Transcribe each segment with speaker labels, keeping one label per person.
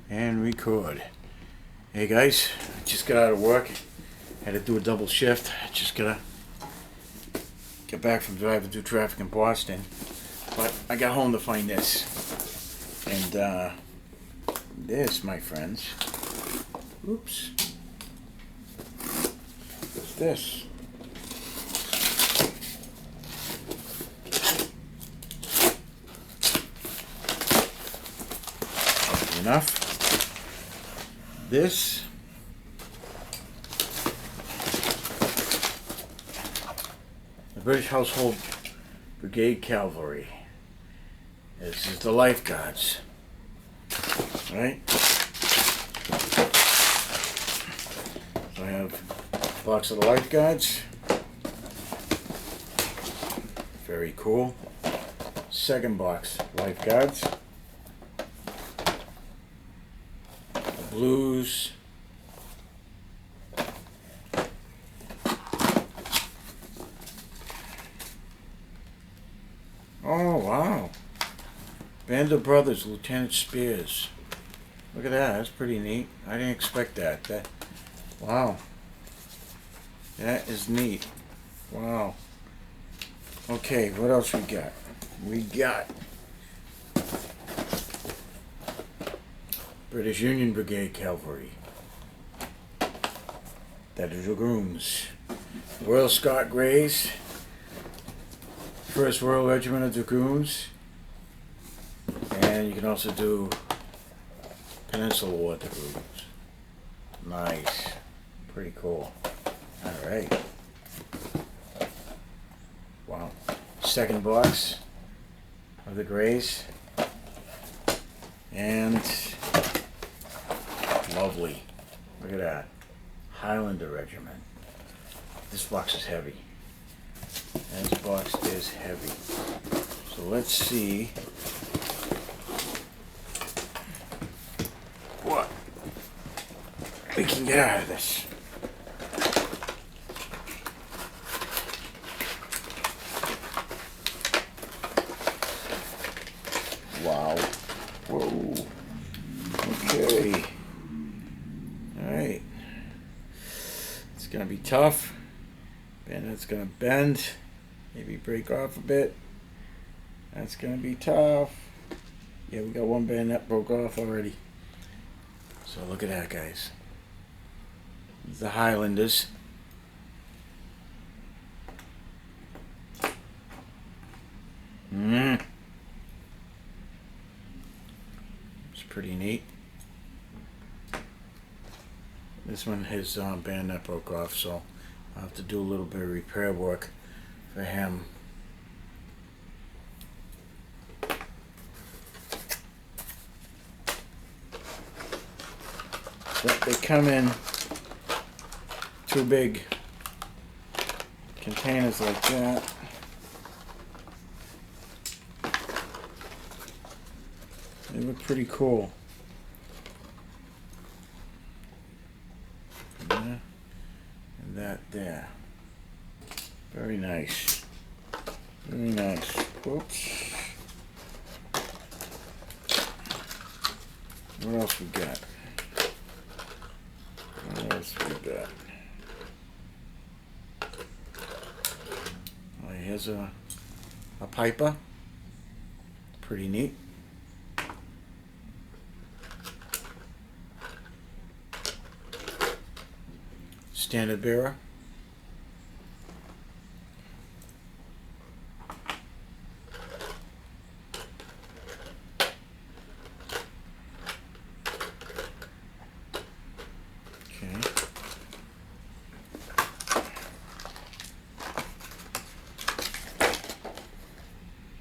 Speaker 1: And record. Hey guys, just got out of work. Had to do a double shift. Just gotta get back from driving through traffic in Boston. But I got home to find this. And this, my friends. Oops. What's this? Enough. This the British Household Brigade Cavalry. This is the lifeguards, right? So I have a box of the lifeguards. Very cool. Second box, lifeguards. Blues. Oh wow. Band of Brothers, Lieutenant Spears. Look at that, that's pretty neat. I didn't expect that. Wow. That is neat. Wow. Okay, what else we got? We got British Union Brigade Cavalry. That is Dragoons. Royal Scot Greys. 1st Royal Regiment of Dragoons. And you can also do Peninsula War Dragoons. Nice. Pretty cool. Alright. Wow. Second box of the Greys. And lovely. Look at that. Highlander Regiment. This box is heavy. This box is heavy. So let's see what we can get out of this. Wow. Whoa. Okay. Alright. It's going to be tough. And it's going to bend. Maybe break off a bit. That's going to be tough. Yeah, we got one band that broke off already. So look at that, guys. The Highlanders. It's pretty neat. This one has band that broke off, so I'll have to do a little bit of repair work for him. But they come in 2 big containers like that. They look pretty cool. Yeah. And that there. Very nice. Very nice. Whoops. What else we got? What else we got? Oh, here's a piper. Pretty neat. Standard bearer. Okay.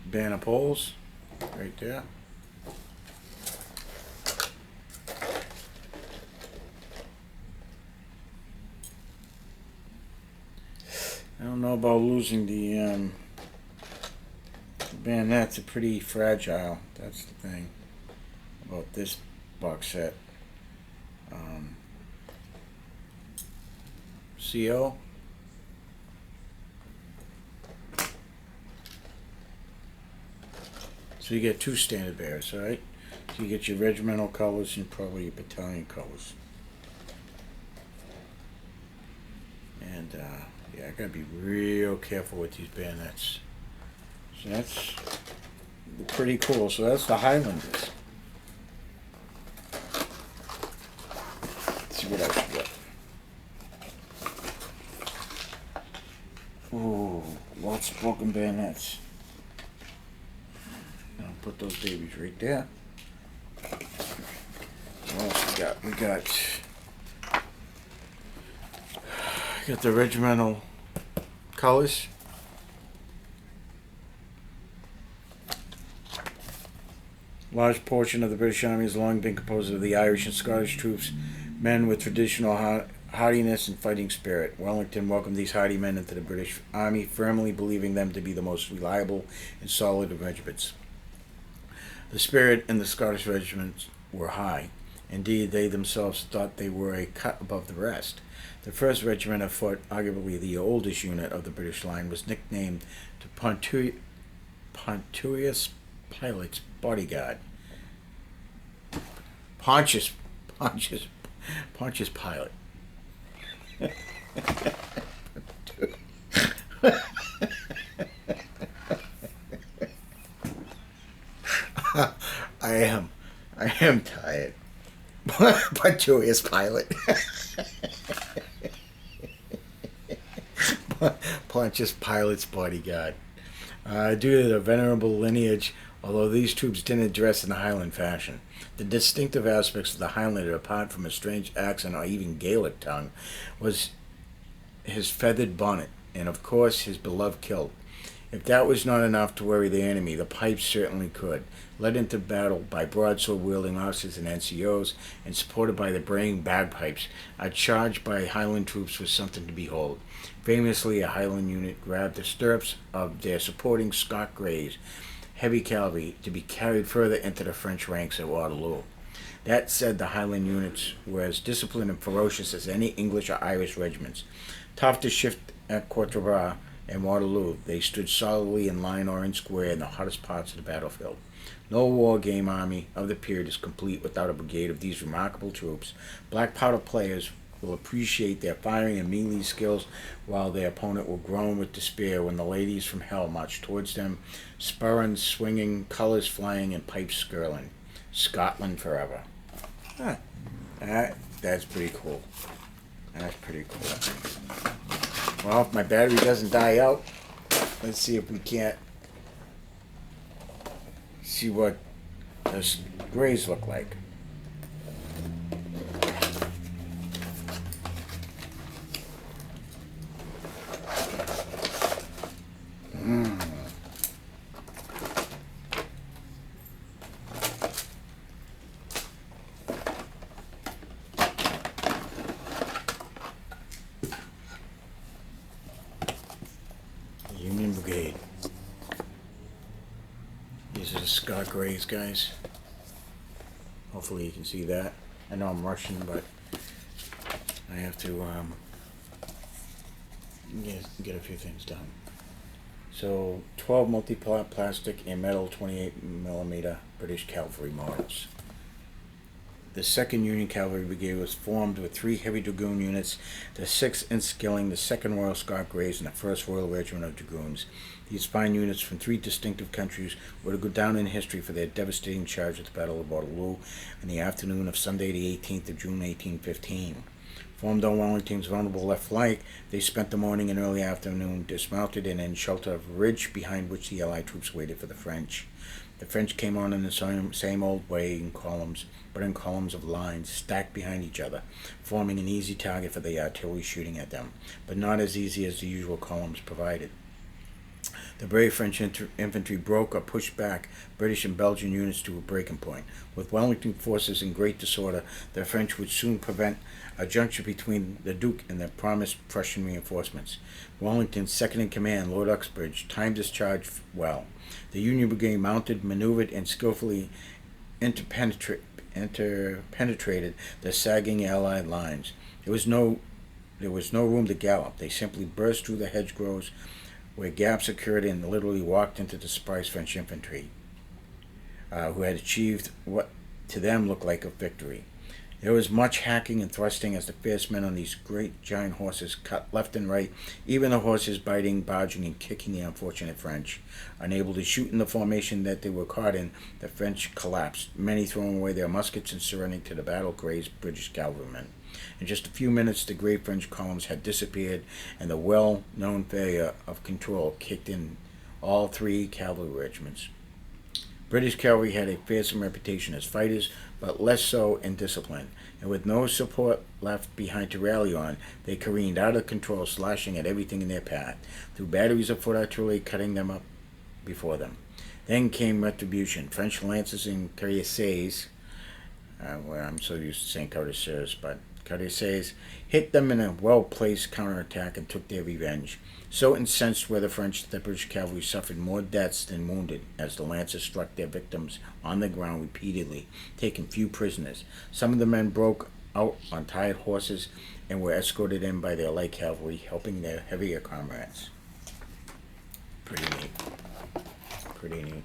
Speaker 1: Banner poles, right there. I don't know about losing the bayonets are pretty fragile. That's the thing about this box set. CO. So you get 2 standard bearers, alright? So you get your regimental colors and probably your battalion colors. And yeah, I gotta be real careful with these bayonets. So that's pretty cool. So that's the Highlanders. Let's see what else we got. Ooh, lots of broken bayonets. I'll put those babies right there. What else we got? We got the regimental colors. A large portion of the British Army has long been composed of the Irish and Scottish troops, men with traditional hardiness and fighting spirit. Wellington welcomed these hardy men into the British Army, firmly believing them to be the most reliable and solid of regiments. The spirit in the Scottish regiments were high. Indeed, they themselves thought they were a cut above the rest. The 1st Regiment of Foot, arguably the oldest unit of the British line, was nicknamed the Pontius Pilot's Bodyguard. Pontius Pilot. I am tired. Pontius Pilot. Pontius Pilot's Bodyguard. Due to their venerable lineage, although these troops didn't dress in the Highland fashion, the distinctive aspects of the Highlander, apart from a strange accent or even Gaelic tongue, was his feathered bonnet, and of course his beloved kilt. If that was not enough to worry the enemy, the pipes certainly could. Led into battle by broadsword-wielding officers and NCOs, and supported by the braying bagpipes, a charge by Highland troops was something to behold. Famously, a Highland unit grabbed the stirrups of their supporting Scott Greys, heavy cavalry, to be carried further into the French ranks at Waterloo. That said, the Highland units were as disciplined and ferocious as any English or Irish regiments. Tough to shift at Quatre Bras and Waterloo, they stood solidly in line or in square in the hottest parts of the battlefield. No war game army of the period is complete without a brigade of these remarkable troops. Black powder players will appreciate their firing and melee skills, while their opponent will groan with despair when the ladies from hell march towards them, spurring, swinging, colors flying, and pipes skirling. Scotland forever. Huh. That's pretty cool. That's pretty cool. Well, if my battery doesn't die out, let's see if we can't see what those grays look like. Union Brigade. These are the Scott Greys, guys. Hopefully you can see that. I know I'm rushing, but I have to get a few things done. So 12 multi-plastic and metal 28mm British Cavalry models. The 2nd Union Cavalry Brigade was formed with 3 heavy dragoon units, the 6th Inskilling, the 2nd Royal Scot Greys, and the 1st Royal Regiment of Dragoons. These fine units from 3 distinctive countries were to go down in history for their devastating charge at the Battle of Waterloo in the afternoon of Sunday the 18th of June 1815. Formed on Wellington's vulnerable left flank, they spent the morning and early afternoon dismounted and in shelter of a ridge behind which the Allied troops waited for the French. The French came on in the same old way in columns, but in columns of lines stacked behind each other, forming an easy target for the artillery shooting at them, but not as easy as the usual columns provided. The brave French infantry broke or pushed back British and Belgian units to a breaking point. With Wellington forces in great disorder, the French would soon prevent a juncture between the Duke and the promised Prussian reinforcements. Wellington's second-in-command, Lord Uxbridge, timed his charge well. The Union Brigade mounted, maneuvered, and skillfully interpenetrated the sagging Allied lines. There was no room to gallop. They simply burst through the hedgerows where gaps occurred and literally walked into the surprised French infantry, who had achieved what to them looked like a victory. There was much hacking and thrusting as the fierce men on these great giant horses cut left and right, even the horses biting, barging, and kicking the unfortunate French. Unable to shoot in the formation that they were caught in, the French collapsed, many throwing away their muskets and surrendering to the battle-crazed British cavalrymen. In just a few minutes, the great French columns had disappeared, and the well-known failure of control kicked in all three cavalry regiments. British cavalry had a fearsome reputation as fighters, but less so in discipline, and with no support left behind to rally on, they careened out of control, slashing at everything in their path, through batteries of foot artillery cutting them up before them. Then came retribution. French lancers and cuirassiers, well, I'm so used to saying cuirassiers, but cuirassiers hit them in a well-placed counterattack and took their revenge. So incensed were the French that the British cavalry suffered more deaths than wounded as the lancers struck their victims on the ground repeatedly, taking few prisoners. Some of the men broke out on tired horses and were escorted in by their light cavalry, helping their heavier comrades. Pretty neat. Pretty neat.